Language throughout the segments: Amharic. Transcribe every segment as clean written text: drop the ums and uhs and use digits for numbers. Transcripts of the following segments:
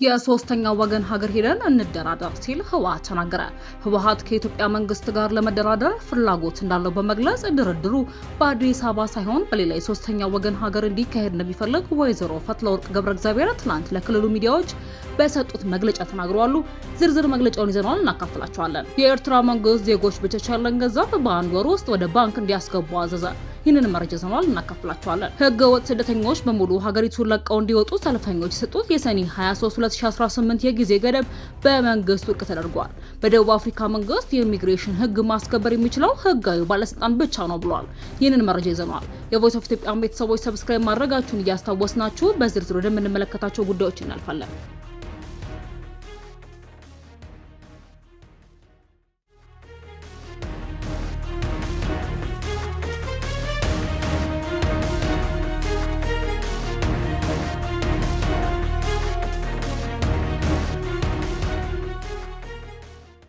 የሶስተኛው ወገን ሀገር ሄደን እንደራደር ሲል ህወሓት ተናገረ። ህወሓት ከኢትዮጵያ መንግስት ጋር ለመደራደር ፍላጎት እንዳለው በመግለጽ ድርድሩ በአዲስ አበባ ሳይሆን በሌላ የሶስተኛው ወገን ሀገር እንዲካሄድ እንደሚፈልግ ወይዘሮ ፈትለወርቅ ገብረእግዚአብሔር ትናንት ለክልሉ ሚዲያዎች በሰጡት መግለጫ ተናግረዋል። ዝርዝር መግለጫውን ይዘናል እናካፍላችኋለን። የኤርትራ መንግስት ዜጎች በተቻለን ገንዘብ በአንድ ወር ውስጥ ወደ ባንክ እንዲያስገቡ አዘዘ። ይህንን መረጃ ይዘናል እናካፍላችኋለን። ህገወጥ ስደተኞች በሙሉ ሀገሪቱን ለቀው እንዲወጡ ሰልፈኞች የሰጡት የሰኔ 23 2018 የጊዜ ገደብ በመንግስት ውድቅ ተደርጓል። በደቡብ አፍሪካ መንግስት የኢሚግሬሽን ህግ ማስከበር የሚችለው ህጋዊ ባለስልጣን ብቻ ነው ብሏል። ይህንን መረጃ ይዘናል። የቮይስ ኦፍ ኢትዮጵያ ቤተሰቦች ሰብስክራይብ ማድረጋችሁን እያስታወስናችሁ በዝርዝር ወደምንመለከታቸው ጉዳዮች እናልፋለን።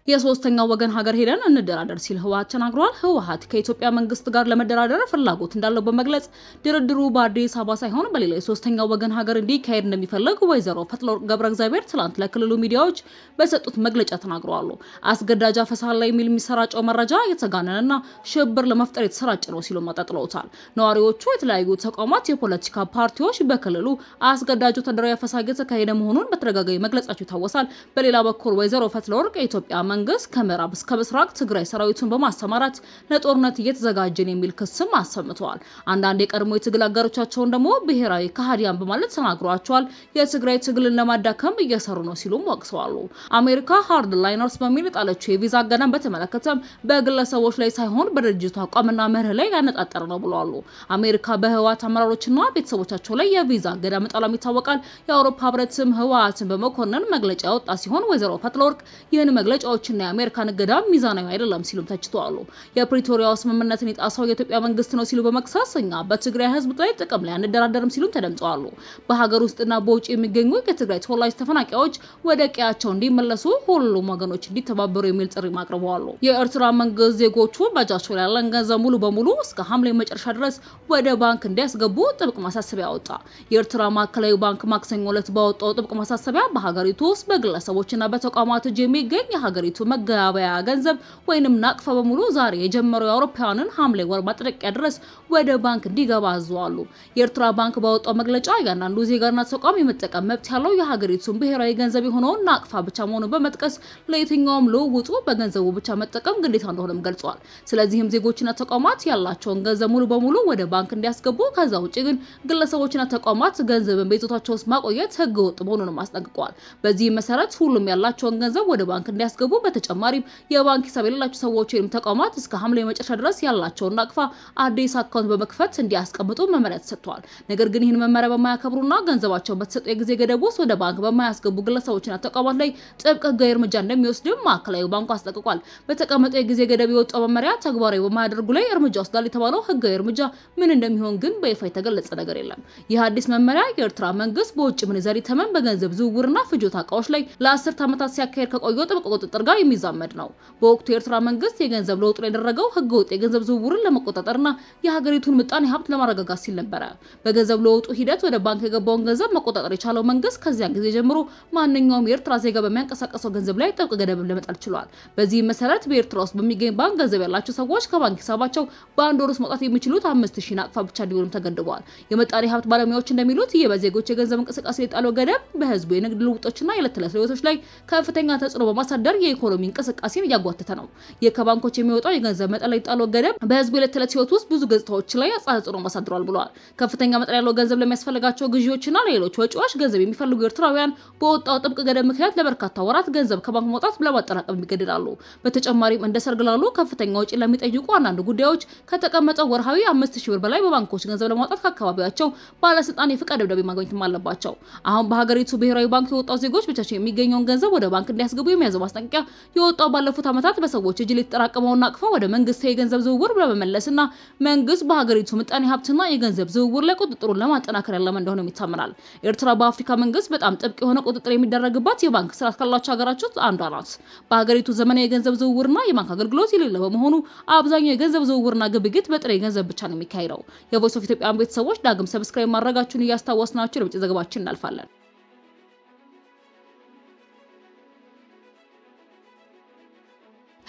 የሶስተኛው ወገን ሀገር ሄደን እንደራደር ሲል ህወሓት ተናግሯል። ህወሓት ከኢትዮጵያ መንግስት ጋር ለመደራደር ፍላጎት እንዳለው በመግለጽ ድርድሩ በአዲስ አበባ ሳይሆን በሌላ የሶስተኛው ወገን ሀገር እንዲካሄድ እንደሚፈልግ ወይዘሮ ፈትለወርቅ ገብረእግዚአብሔር ትላንት ለክልሉ ሚዲያዎች በሰጡት መግለጫ ተናግረዋል። አስገዳጅ አፈሳ ላይ የሚሰራጨው መረጃ የተጋነነና ሽብር ለመፍጠር የተሰራጨ ነው ሲሉ አጣጥለውታል። ነዋሪዎቹ የተለያዩ ተቋማት፣ የፖለቲካ ፓርቲዎች በክልሉ አስገዳጅ ወታደራዊ አፈሳ እየተካሄደ መሆኑን በተደጋጋሚ መግለጻቸው ይታወሳል። በሌላ በኩል ወይዘሮ ፈትለወርቅ የኢትዮጵያ መንግስት ከምዕራብ እስከ ምስራቅ ትግራይ ሰራዊቱን በማሰማራት ለጦርነት እየተዘጋጀን የሚል ክስም አሰምተዋል። አንዳንድ የቀድሞ የትግል አጋሮቻቸውን ደግሞ ብሔራዊ ከሃዲያን በማለት ተናግሯቸዋል። የትግራይ ትግልን ለማዳከም እየሰሩ ነው ሲሉም ወቅሰዋል። አሜሪካ ሃርድ ላይነርስ በሚል ጣለችው የቪዛ እገዳን በተመለከተም በግለሰቦች ላይ ሳይሆን በድርጅቱ አቋምና መርህ ላይ ያነጣጠረ ነው ብለዋል። አሜሪካ በህወሓት አመራሮችና ቤተሰቦቻቸው ላይ የቪዛ እገዳ መጣሏም ይታወቃል። የአውሮፓ ህብረትም ህወሓትን በመኮነን መግለጫ ያወጣ ሲሆን ወይዘሮ ፈትለወርቅ ይህን መግለጫዎች እና የአሜሪካን እገዳ ሚዛናዊ አይደለም ሲሉም ተችተዋል። የፕሪቶሪያው ስምምነትን የጣሰው የኢትዮጵያ መንግስት ነው ሲሉ በመክሰስ እኛ በትግራይ ህዝብ ላይ ጥቅም ላይ አንደራደርም ሲሉም ተደምጠዋል። በሀገር ውስጥና በውጭ የሚገኙ የትግራይ ተወላጅ ተፈናቃዮች ወደ ቀያቸው እንዲመለሱ ሁሉም ወገኖች እንዲተባበሩ የሚል ጥሪ አቅርበዋል። የኤርትራ መንግስት ዜጎቹ በእጃቸው ላይ ያለን ገንዘብ ሙሉ በሙሉ እስከ ሐምሌ መጨረሻ ድረስ ወደ ባንክ እንዲያስገቡ ጥብቅ ማሳሰቢያ አወጣ። የኤርትራ ማዕከላዊ ባንክ ማክሰኞ ዕለት ባወጣው ጥብቅ ማሳሰቢያ በሀገሪቱ ውስጥ በግለሰቦችና በተቋማት እጅ የሚገኝ የሀገሪቱ መገበያያ ገንዘብ ወይንም ናቅፋ በሙሉ ዛሬ የጀመረው የአውሮፓውያንን ሐምሌ ወር ማጥረቂያ ድረስ ወደ ባንክ እንዲገባ አዘዋል። የኤርትራ ባንክ ባወጣው መግለጫ እያንዳንዱ ዜጋና ተቋም የመጠቀም መብት ያለው የሀገሪቱን ብሔራዊ ገንዘብ የሆነውን ናቅፋ ብቻ መሆኑን በመጥቀስ ለየትኛውም ልውውጡ በገንዘቡ ብቻ መጠቀም ግዴታ እንደሆነም ገልጿል። ስለዚህም ዜጎችና ተቋማት ያላቸውን ገንዘብ ሙሉ በሙሉ ወደ ባንክ እንዲያስገቡ፣ ከዛ ውጪ ግን ግለሰቦችና ተቋማት ገንዘብን በይዞታቸው ውስጥ ማቆየት ህገወጥ መሆኑንም አስጠንቅቋል። በዚህ መሰረት ሁሉም ያላቸውን ገንዘብ ወደ ባንክ እንዲያስገቡ፣ በተጨማሪም የባንክ ሂሳብ የሌላቸው ሰዎች ወይም ተቋማት እስከ ሐምሌ መጨረሻ ድረስ ያላቸውን ናቅፋ አዲስ አካውንት በመክፈት እንዲያስቀምጡ መመሪያ ተሰጥቷል። ነገር ግን ይህን መመሪያ በማያከብሩና ገንዘባቸውን በተሰጠው የጊዜ ገደብ ውስጥ ወደ ባንክ በማያስገቡ ግለሰቦችና ተቋማት ላይ ጥብቅ ህጋዊ እርምጃ እንደሚወስድም ማዕከላዊ ባንኩ አስጠንቅቋል። በተቀመጠው የጊዜ ገደብ የወጣው መመሪያ ተግባራዊ በማያደርጉ ላይ እርምጃ ወስዳል የተባለው ህጋዊ እርምጃ ምን እንደሚሆን ግን በይፋ የተገለጸ ነገር የለም። ይህ አዲስ መመሪያ የኤርትራ መንግስት በውጭ ምንዛሪ ተመን በገንዘብ ዝውውርና ፍጆታ እቃዎች ላይ ለ10 ዓመታት ሲያካሄድ ከቆየው ጥብቅ ቁጥጥር ጋር የሚዛመድ ነው። በወቅቱ የኤርትራ መንግስት የገንዘብ ለውጥ ላይ ያደረገው ህገወጥ የገንዘብ ዝውውርን ለመቆጣጠርና የሀገሪቱን ምጣኔ ሀብት ለማረጋጋት ሲል ነበር። በገንዘብ ለውጡ ሂደት ወደ ባንክ የገባውን ገንዘብ መቆጣጠር የቻለው መንግስት ከዚያን ጊዜ ጀምሮ ማንኛውም የኤርትራ ዜጋ በሚያንቀሳቀሰው ገንዘብ ላይ ጥብቅ ገደብ ለመጣል ችሏል። በዚህ መሰረት በኤርትራ ውስጥ በሚገኝ ባንክ ገንዘብ ያላቸው ሰዎች ከባንክ ሂሳባቸው በአንድ ወር ውስጥ መውጣት የሚችሉት 5000 ናቅፋ ብቻ እንዲሆኑም ተገድበዋል። የምጣኔ ሀብት ባለሙያዎች እንደሚሉት ይህ በዜጎች የገንዘብ እንቅስቃሴ የጣለው ገደብ በህዝቡ የንግድ ልውጦችና የዕለት ተዕለት ህይወቶች ላይ ከፍተኛ ተጽዕኖ በማሳደር የኢኮኖሚ እንቅስቃሴን እያጓተተ ነው። ከባንኮች የሚወጣው የገንዘብ መጠን ላይ ጣለው ገደብ በህዝቡ የዕለት ተዕለት ህይወት ውስጥ ብዙ ገጽታዎች ላይ ተጽዕኖ ማሳድሯል ብለዋል። ከፍተኛ መጠን ያለው ገንዘብ ለሚያስፈልጋቸው ግዢዎችና ለሌሎች ወጪዎች ገንዘብ የሚፈልጉ ኤርትራውያን በወጣው ጥብቅ ገደብ ምክንያት ለበርካታ ወራት ገንዘብ ከባንክ መውጣት ለማጠራቀም ይገደዳሉ። በተጨማሪም እንደ ሰርግ ላሉ ከፍተኛ ወጪ ለሚጠይቁ አንዳንድ ጉዳዮች ከተቀመጠው ወርሃዊ 5000 ብር በላይ በባንኮች ገንዘብ ለማውጣት ከአካባቢያቸው ባለስልጣን የፍቃድ ደብዳቤ ማግኘትም አለባቸው። አሁን በሀገሪቱ ብሔራዊ ባንክ የወጣው ዜጎች ብቻቸው የሚገኘውን ገንዘብ ወደ ባንክ እንዲያስገቡ የሚያዘው ማስጠንቀቂያ የወጣው ባለፉት ዓመታት በሰዎች እጅ ላይ የተጠራቀመውን ናቅፋ ወደ መንግስት የገንዘብ ዝውውር በመመለስና መንግስት በሀገሪቱ ምጣኔ ሀብትና የገንዘብ ዝውውር ላይ ቁጥጥሩን ለማጠናከር ያለመ እንደሆነ ይታመናል። ኤርትራ በአፍሪካ መንግስት በጣም ጥብቅ የሆነ ቁጥጥር የሚደረግባት የባንክ ስርዓት ካላቸው ሀገራት አንዷ ናት። በሀገሪቱ ዘመናዊ የገንዘብ ዝውውርና የባንክ አገልግሎት የሌለ በመሆኑ አብዛኛው የገንዘብ ዝውውርና ግብይት በጥሬ ገንዘብ ብቻ ነው የሚካሄደው። የቮይስ ኦፍ ኢትዮጵያ ቤተሰቦች ዳግም ሰብስክራይብ ማድረጋችሁን እያስታወስናችሁ ለውጭ ዘገባችን እናልፋለን።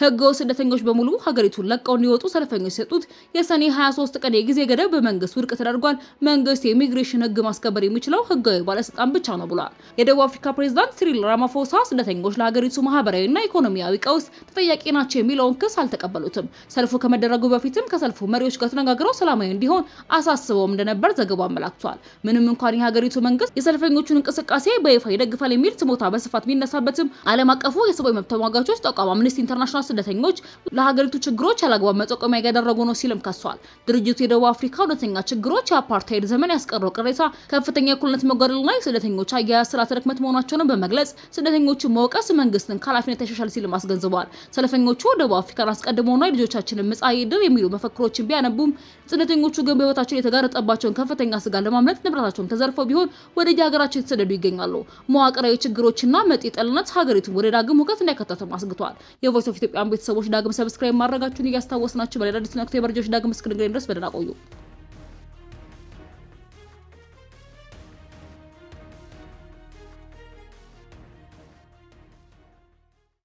ህገወጥ ስደተኞች በሙሉ ሀገሪቱን ለቀው እንዲወጡ ሰልፈኞች የሰጡት የሰኔ 23 ቀን የጊዜ ገደብ በመንግስት ውድቅ ተደርጓል። መንግስት የኢሚግሬሽን ህግ ማስከበር የሚችለው ህጋዊ ባለስልጣን ብቻ ነው ብሏል። የደቡብ አፍሪካ ፕሬዝዳንት ሲሪል ራማፎሳ ስደተኞች ለሀገሪቱ ማህበራዊና ኢኮኖሚያዊ ቀውስ ተጠያቂ ናቸው የሚለውን ክስ አልተቀበሉትም። ሰልፉ ከመደረጉ በፊትም ከሰልፉ መሪዎች ጋር ተነጋግረው ሰላማዊ እንዲሆን አሳስበውም እንደነበር ዘገባው አመላክቷል። ምንም እንኳን የሀገሪቱ መንግስት የሰልፈኞቹን እንቅስቃሴ በይፋ ይደግፋል የሚል ስሞታ በስፋት ቢነሳበትም ዓለም አቀፉ የሰብአዊ መብት ተሟጋቾች ተቋም አምነስቲ ኢንተርናሽናል ስደተኞች ለሀገሪቱ ችግሮች ያለአግባብ መጠቆሚያ ያደረጉ ነው ሲልም ከሷል። ድርጅቱ የደቡብ አፍሪካ እውነተኛ ችግሮች የአፓርታይድ ዘመን ያስቀረው ቅሬታ፣ ከፍተኛ የእኩልነት መጓደልና የስደተኞች አያያዝ ስርዓተ ድክመት መሆናቸውን በመግለጽ ስደተኞቹን መውቀስ መንግስትን ከኃላፊነት ያሻሻል ሲልም አስገንዝበዋል። ሰልፈኞቹ ደቡብ አፍሪካን አስቀድመውና የልጆቻችንን መጻኢ ዕድል የሚሉ መፈክሮችን ቢያነቡም ስደተኞቹ ግን በህይወታቸው የተጋረጠባቸውን ከፍተኛ ስጋት ለማምለጥ ንብረታቸውን ተዘርፈው ቢሆን ወደ ሀገራቸው የተሰደዱ ይገኛሉ። መዋቅራዊ ችግሮችና መጤ ጠልነት ሀገሪቱን ወደ ዳግም ሁከት እንዳይከተትም አስግቷል። የቮይስ ኦፍ ኢትዮጵያን ቤተሰቦች ዳግም ሰብስክራይብ ማድረጋችሁን እያስታወስናችሁ በሌላ አዲስ ነክቶ የመረጃዎች ዳግም እስክንገናኝ ድረስ በደህና ቆዩ።